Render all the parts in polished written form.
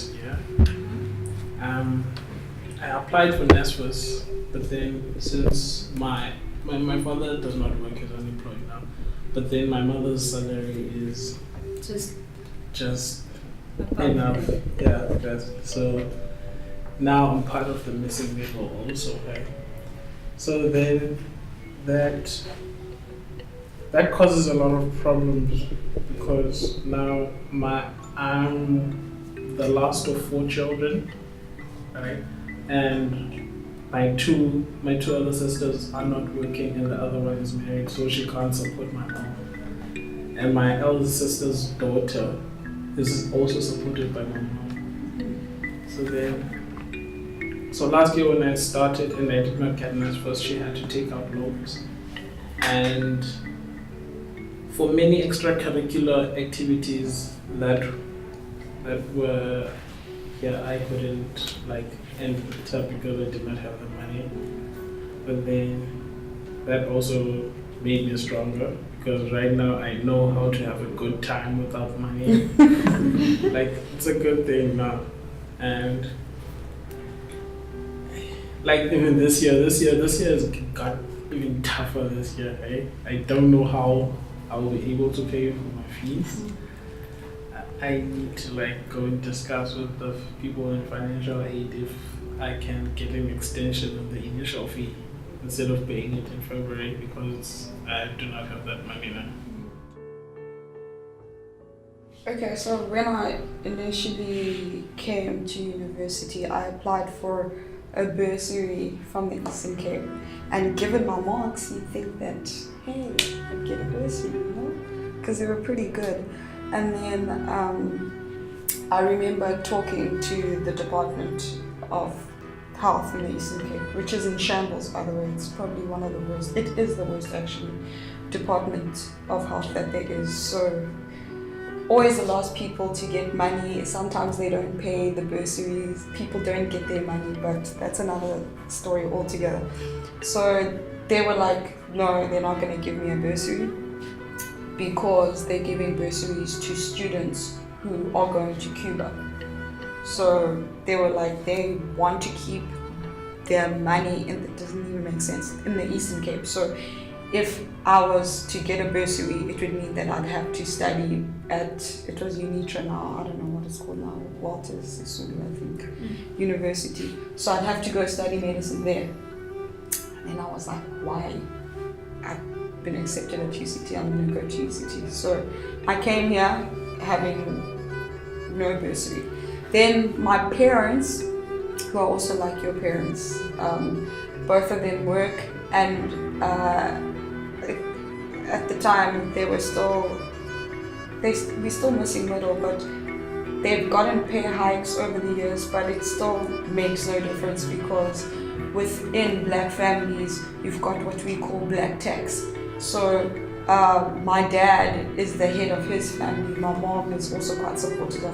next year. I applied for NSFAS, but then since my father does not work, he's unemployed now, but then my mother's salary is just enough. Yeah, so now I'm part of the missing middle also, right? So then that causes a lot of problems because now I'm the last of 4 children, right? And my two other sisters are not working and the other one is married, so she can't support my mom. And my eldest sister's daughter is also supported by my mom. So last year when I started and I did not get NSFAS, she had to take out loans. And for many extracurricular activities that were I couldn't enter because I did not have the money. But then that also made me stronger because right now I know how to have a good time without money. It's a good thing now. And even this year has got even tougher this year, right? I don't know how I will be able to pay for my fees. I need to go and discuss with the people in financial aid if I can get an extension of the initial fee instead of paying it in February because I do not have that money now. Okay, so when I initially came to university, I applied for a bursary from the Eastern Cape, and given my marks, you'd think that, hey, I'd get a bursary, because they were pretty good. And then I remember talking to the Department of Health in the Eastern Cape, which is in shambles, by the way. It's probably one of the worst. It is the worst, actually, Department of Health that there is. So always the last people to get money. Sometimes they don't pay the bursaries. People don't get their money, but that's another story altogether. So they were like, no, they're not going to give me a bursary because they're giving bursaries to students who are going to Cuba. So they were like, they want to keep their money in, it doesn't even make sense, in the Eastern Cape. So if I was to get a bursary, it would mean that I'd have to study at, it was UNITRA now, I don't know what it's called now, Walters Sisulu, I think, University. So I'd have to go study medicine there. And I was like, why? I've been accepted at UCT, I'm going to go to UCT. So I came here having no bursary. Then my parents, who are also like your parents, both of them work, and at the time they were we're still missing middle, but they've gotten pay hikes over the years, but it still makes no difference because within black families you've got what we call black tax. So my dad is the head of his family. My mom is also quite supportive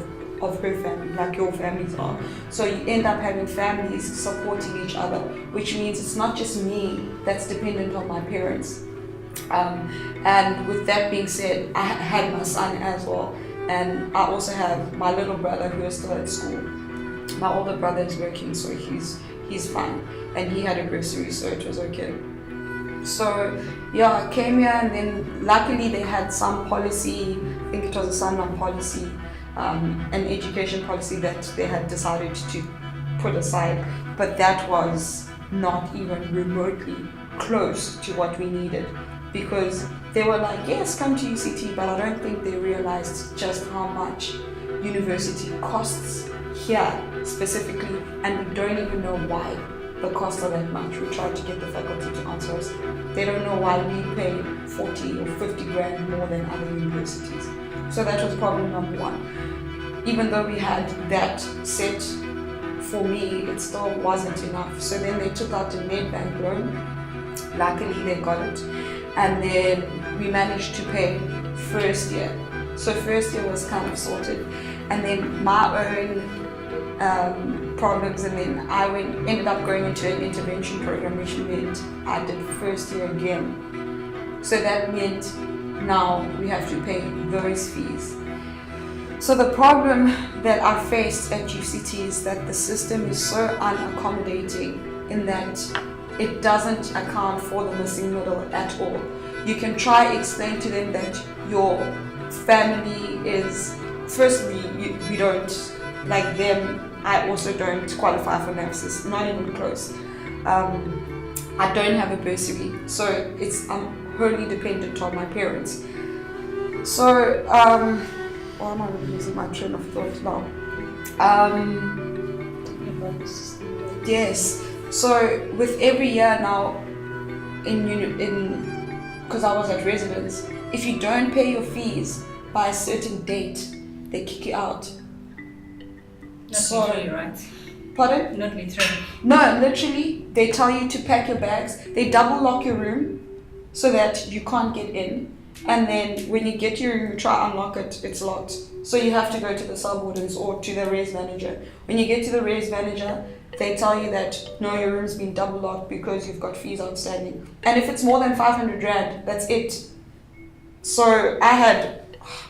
of her family, like your families are. So you end up having families supporting each other, which means it's not just me that's dependent on my parents. And with that being said, I had my son as well, and I also have my little brother who is still at school. My older brother is working, so he's fine, and he had a bursary, so it was okay. So yeah, I came here, and then luckily they had some policy, I think it was a Sanlam policy, an education policy that they had decided to put aside, but that was not even remotely close to what we needed, because they were like, yes, come to UCT, but I don't think they realized just how much university costs here specifically, and we don't even know why the costs are that much. We tried to get the faculty to answer us. They don't know why we pay 40 or 50 grand more than other universities. So that was problem number one. Even though we had that set, for me, it still wasn't enough. So then they took out a Nedbank loan. Luckily they got it. And then we managed to pay first year. So first year was kind of sorted. And then my own problems, and then I ended up going into an intervention program, which meant I did first year again. So that meant now we have to pay those fees. So the problem that I faced at UCT is that the system is so unaccommodating in that it doesn't account for the missing middle at all. You can try explain to them that your family is, firstly, we don't, like them, I also don't qualify for NAPSIS, not even close. I don't have a bursary, so I'm wholly dependent on my parents. So, why am I losing my train of thought now? Yes. So with every year now, because I was at residence, if you don't pay your fees by a certain date, they kick you out. Not literally, right? Pardon? Not literally. No, literally, they tell you to pack your bags. They double lock your room so that you can't get in. And then when you get to your room, you try unlock it, it's locked. So you have to go to the sub-wardens or to the res manager. When you get to the res manager, they tell you that no, your room's been double locked because you've got fees outstanding. And if it's more than 500 Rand, that's it. So I had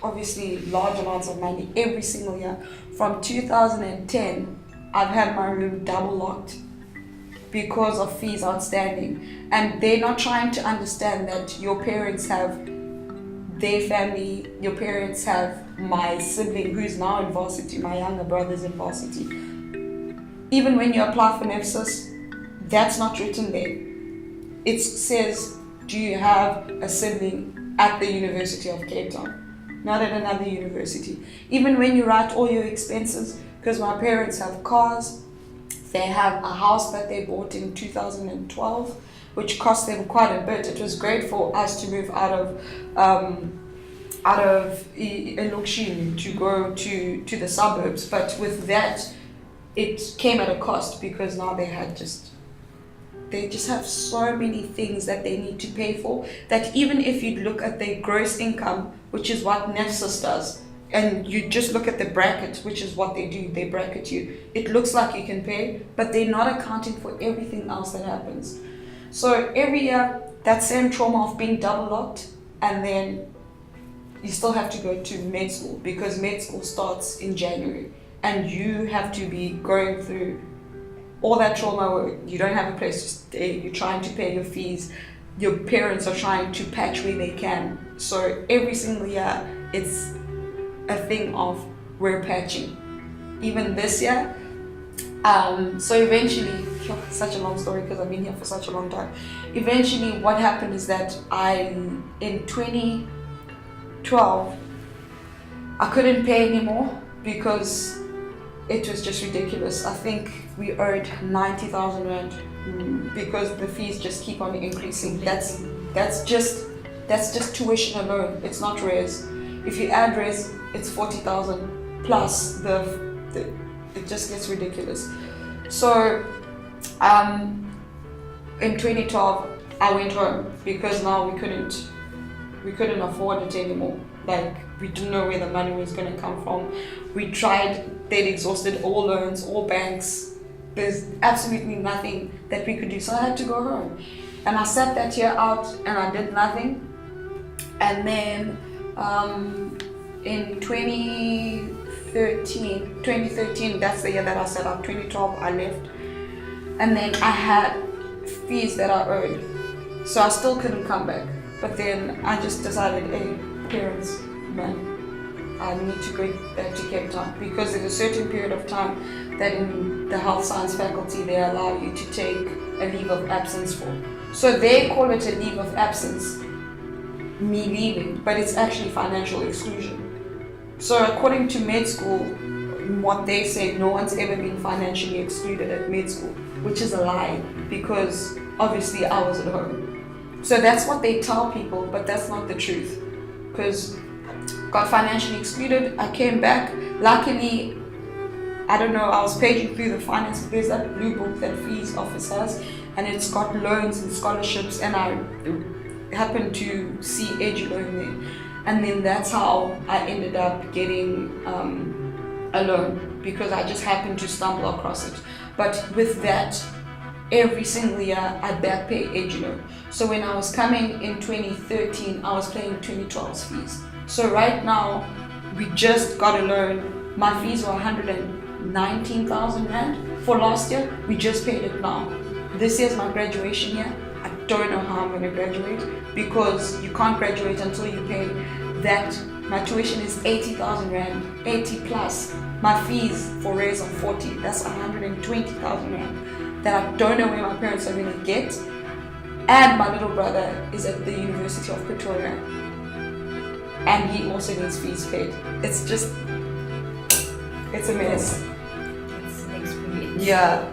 obviously large amounts of money every single year. From 2010, I've had my room double locked because of fees outstanding. And they're not trying to understand that your parents have their family, your parents have my sibling who's now in varsity, my younger brother's in varsity. Even when you apply for NAPSIS, that's not written there. It says, do you have a sibling at the University of Cape Town, not at another university. Even when you write all your expenses, because my parents have cars, they have a house that they bought in 2012, which cost them quite a bit. It was great for us to move out of Elokshini to go to the suburbs, but with that, it came at a cost because now they just have so many things that they need to pay for that even if you look at their gross income, which is what NAPSIS does, and you just look at the bracket, which is what they do, they bracket you, it looks like you can pay, but they're not accounting for everything else that happens. So every year, that same trauma of being double locked, and then you still have to go to med school because med school starts in January, and you have to be going through all that trauma where you don't have a place to stay, you're trying to pay your fees, your parents are trying to patch where they can. So every single year, it's a thing of we're patching. Even this year, so eventually, such a long story because I've been here for such a long time. Eventually, what happened is that in 2012, I couldn't pay anymore because it was just ridiculous. I think we owed 90,000 Rand because the fees just keep on increasing. That's just tuition alone. It's not res. If you add res, it's 40,000 plus it just gets ridiculous. So in 2012 I went home because now we couldn't afford it anymore. Like, we didn't know where the money was going to come from. We tried, they'd exhausted all loans, all banks. There's absolutely nothing that we could do, so I had to go home. And I sat that year out and I did nothing. And then in 2013, that's the year that I sat out. 2012 I left, and then I had fees that I owed, so I still couldn't come back. But then I just decided, hey, parents, man, I need to go back to Cape Town because there's a certain period of time that in the health science faculty they allow you to take a leave of absence for. So they call it a leave of absence, me leaving, but it's actually financial exclusion. So according to med school, what they say, no one's ever been financially excluded at med school, which is a lie because obviously I was at home. So that's what they tell people, but that's not the truth. Because got financially excluded, I came back. Luckily, I don't know, I was paging through the finance. There's that blue book that Fees Office has, and it's got loans and scholarships, and I happened to see Edulo in there. And then that's how I ended up getting a loan, because I just happened to stumble across it. But with that, every single year I back pay Edulo. So when I was coming in 2013, I was paying 2012's fees. So right now, we just got a loan. My fees were 119,000 rand for last year. We just paid it now. This year's my graduation year. I don't know how I'm going to graduate because you can't graduate until you pay that. My tuition is 80,000 rand, 80 plus. My fees for raise are 40. That's 120,000 rand that I don't know where my parents are going to get. And my little brother is at the University of Pretoria, and he also needs fees paid. It's a mess. It's an experience. Yeah.